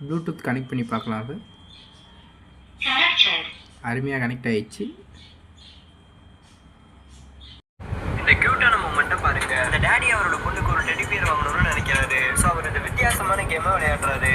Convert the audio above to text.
Bluetooth connect பண்ணி பார்க்கலாம். அது அருமையாக கனெக்ட் ஆகிடுச்சு. இந்த கியூட்டான மூமெண்ட்டை பாருங்க. இந்த டேடி அவரோட பொண்ணுக்கு ஒரு டெடி பியர் வாங்கணும்னு நினைக்கிறாரு. ஸோ அவர் இந்த வித்தியாசமான கேமை விளையாடுறாரு.